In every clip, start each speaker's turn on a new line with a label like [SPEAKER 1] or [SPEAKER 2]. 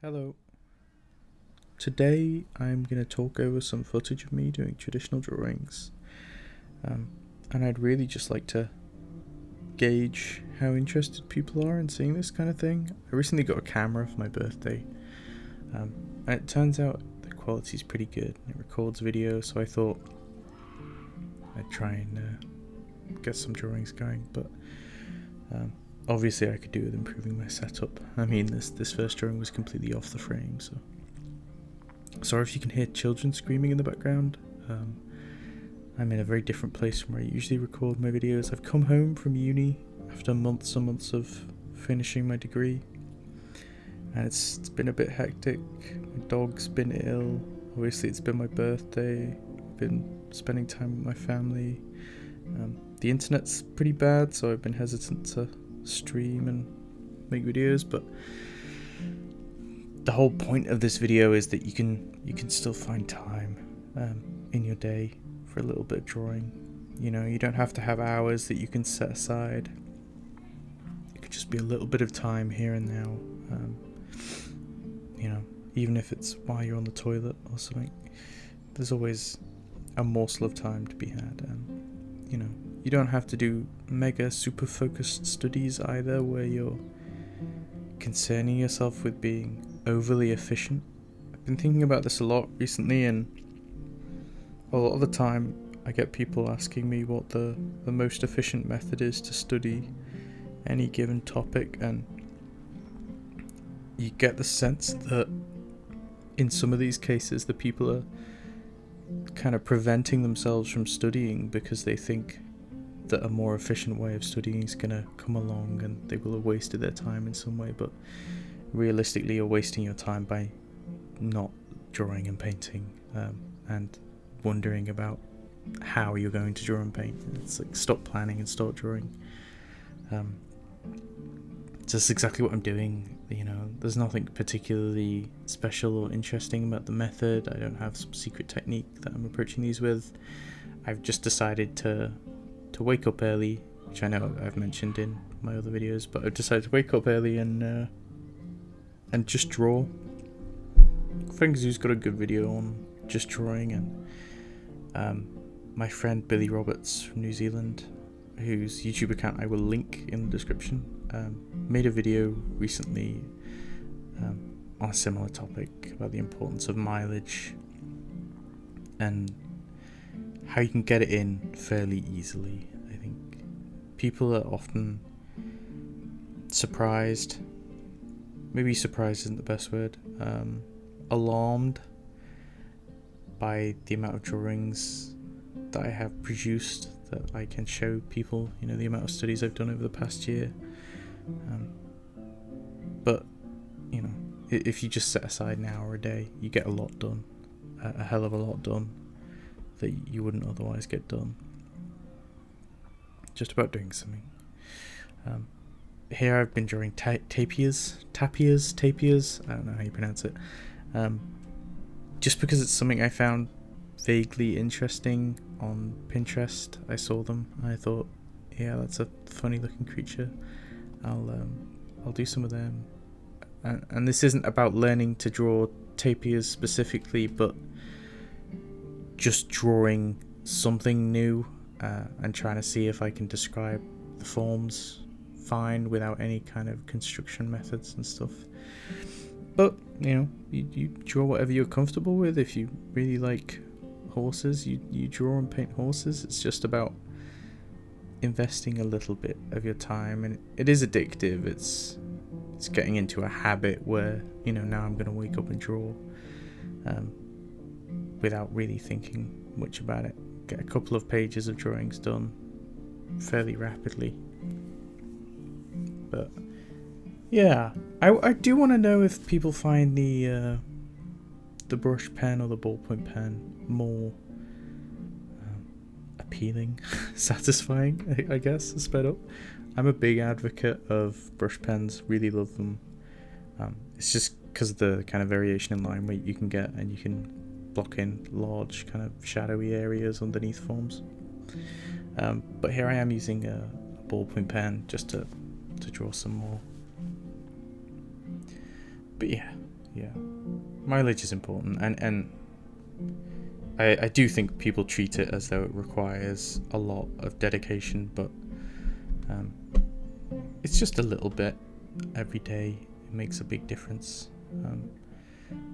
[SPEAKER 1] Hello. Today I'm going to talk over some footage of me doing traditional drawings, and I'd really just like to gauge how interested people are in seeing this kind of thing. I recently got a camera for my birthday, and it turns out the quality's pretty good. It records video, so I thought I'd try and get some drawings going, but obviously I could do with improving my setup. I mean, this first drawing was completely off the frame, so sorry if you can hear children screaming in the background. I'm in a very different place from where I usually record my videos. I've come home from uni after months and months of finishing my degree, and it's been a bit hectic. My dog's been ill. Obviously it's been my birthday. I've been spending time with my family. The internet's pretty bad, so I've been hesitant to stream and make videos, but the whole point of this video is that you can still find time in your day for a little bit of drawing. You know, you don't have to have hours that you can set aside. It could just be a little bit of time here and now. You know, even if it's while you're on the toilet or something, there's always a morsel of time to be had. You know, you don't have to do mega super focused studies either, where you're concerning yourself with being overly efficient. I've been thinking about this a lot recently, and a lot of the time I get people asking me what the most efficient method is to study any given topic, and you get the sense that in some of these cases the people are kind of preventing themselves from studying because they think that a more efficient way of studying is going to come along and they will have wasted their time in some way, but realistically you're wasting your time by not drawing and painting, and wondering about how you're going to draw and paint. It's like, stop planning and start drawing. Just exactly what I'm doing. You know, there's nothing particularly special or interesting about the method. I don't have some secret technique that I'm approaching these with. I've just decided to wake up early, which I know I've mentioned in my other videos, but I've decided to wake up early and just draw. Fingzu's got a good video on just drawing, and my friend Billy Roberts from New Zealand, whose YouTube account I will link in the description, made a video recently on a similar topic about the importance of mileage and how you can get it in fairly easily. I think people are often surprised, maybe surprised isn't the best word, alarmed by the amount of drawings that I have produced that I can show people, you know, the amount of studies I've done over the past year. But, you know, if you just set aside an hour a day, you get a lot done, a hell of a lot done that you wouldn't otherwise get done just about doing something. Here I've been drawing tapirs, I don't know how you pronounce it, just because it's something I found vaguely interesting on Pinterest. I saw them and I thought, yeah, that's a funny looking creature. I'll do some of them. And this isn't about learning to draw tapirs specifically, but just drawing something new and trying to see if I can describe the forms fine without any kind of construction methods and stuff. But, you know, you draw whatever you're comfortable with. If you really like horses, you draw and paint horses. It's just about investing a little bit of your time, and it is addictive. It's getting into a habit where, you know, now I'm going to wake up and draw without really thinking much about it. Get a couple of pages of drawings done fairly rapidly. But yeah, I do want to know if people find the brush pen or the ballpoint pen more appealing, satisfying, I guess, sped up. I'm a big advocate of brush pens, really love them. It's just because of the kind of variation in line weight you can get, and you can block in large kind of shadowy areas underneath forms. But here I am using a ballpoint pen just to draw some more. But yeah, yeah, mileage is important, and I do think people treat it as though it requires a lot of dedication, but it's just a little bit every day. It makes a big difference.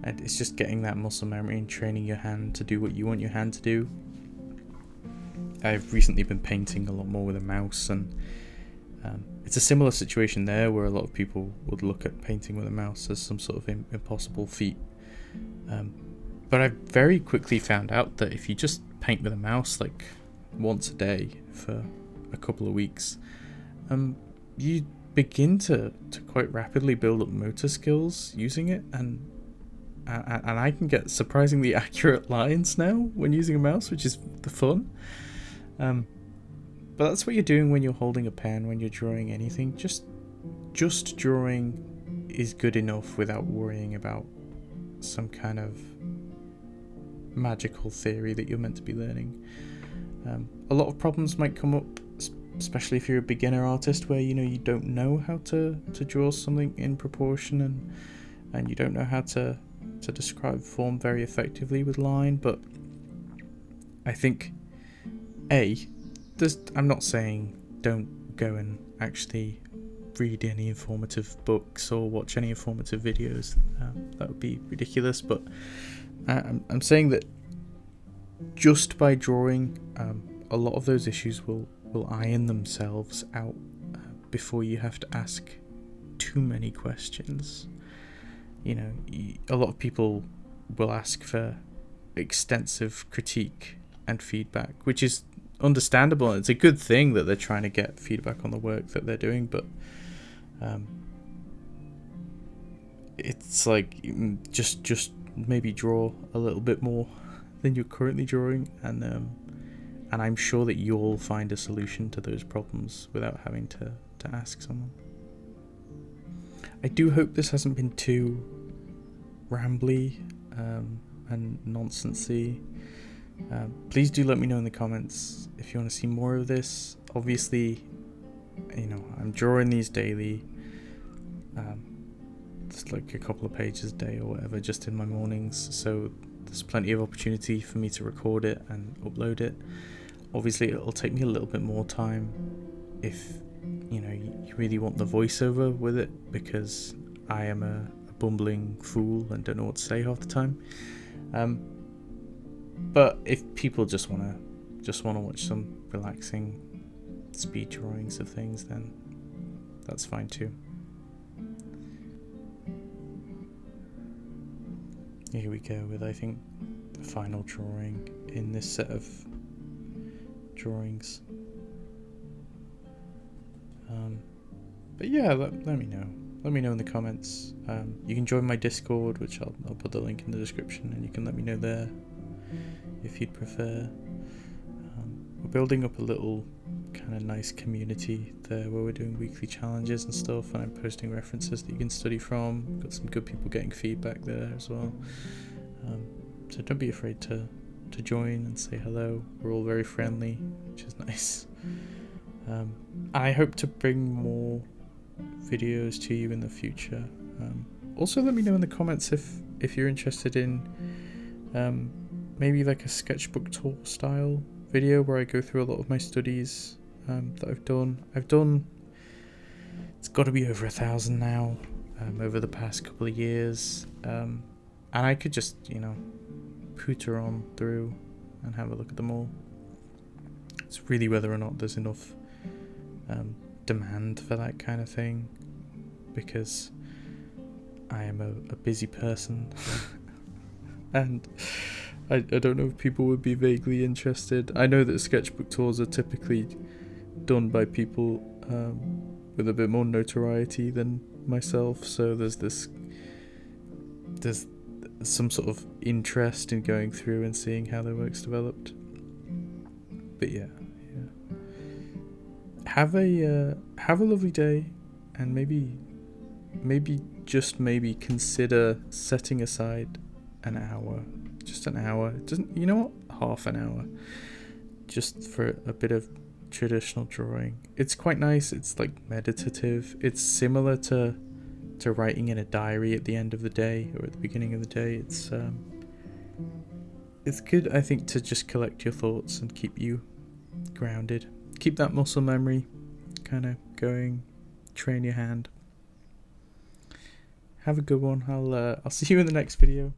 [SPEAKER 1] And it's just getting that muscle memory and training your hand to do what you want your hand to do. I've recently been painting a lot more with a mouse, and it's a similar situation there where a lot of people would look at painting with a mouse as some sort of impossible feat. But I very quickly found out that if you just paint with a mouse like once a day for a couple of weeks, you begin to quite rapidly build up motor skills using it, and I can get surprisingly accurate lines now when using a mouse, which is the fun. But that's what you're doing when you're holding a pen, when you're drawing anything. Just drawing is good enough without worrying about some kind of magical theory that you're meant to be learning. A lot of problems might come up, especially if you're a beginner artist, where you don't know how to draw something in proportion, and you don't know how to describe form very effectively with line. But I think I'm not saying don't go and actually read any informative books or watch any informative videos. That would be ridiculous. But I'm saying that just by drawing, a lot of those issues will iron themselves out before you have to ask too many questions. A lot of people will ask for extensive critique and feedback, which is understandable. It's a good thing that they're trying to get feedback on the work that they're doing, but it's like just maybe draw a little bit more than you're currently drawing, and I'm sure that you'll find a solution to those problems without having to ask someone. I do hope this hasn't been too rambly and nonsensy. Please do let me know in the comments if you want to see more of this. Obviously, I'm drawing these daily, just like a couple of pages a day or whatever, just in my mornings, so there's plenty of opportunity for me to record it and upload it. Obviously, it'll take me a little bit more time if you really want the voiceover with it, because I am a bumbling fool and don't know what to say half the time. But if people just wanna watch some relaxing speed drawings of things, then that's fine too. Here we go with, I think, the final drawing in this set of drawings. But yeah, let me know. Let me know in the comments. You can join my Discord, which I'll put the link in the description, and you can let me know there if you'd prefer. We're building up a little kind of nice community there where we're doing weekly challenges and stuff, and I'm posting references that you can study from. Got some good people getting feedback there as well. So don't be afraid to join and say hello. We're all very friendly, which is nice. I hope to bring more videos to you in the future. Also, let me know in the comments if you're interested in maybe like a sketchbook tour style video where I go through a lot of my studies that I've done. It's got to be over 1,000 now, over the past couple of years, and I could just pooter on through and have a look at them all. It's really whether or not there's enough demand for that kind of thing, because I am a busy person and I don't know if people would be vaguely interested. I know that sketchbook tours are typically done by people with a bit more notoriety than myself, so there's some sort of interest in going through and seeing how their work's developed. But yeah. Have a lovely day, and maybe consider setting aside an hour, just an hour. Half an hour, just for a bit of traditional drawing. It's quite nice. It's like meditative. It's similar to to writing in a diary at the end of the day or at the beginning of the day. It's good, I think, to just collect your thoughts and keep you grounded. Keep that muscle memory kind of going. Train your hand. Have a good one. I'll see you in the next video.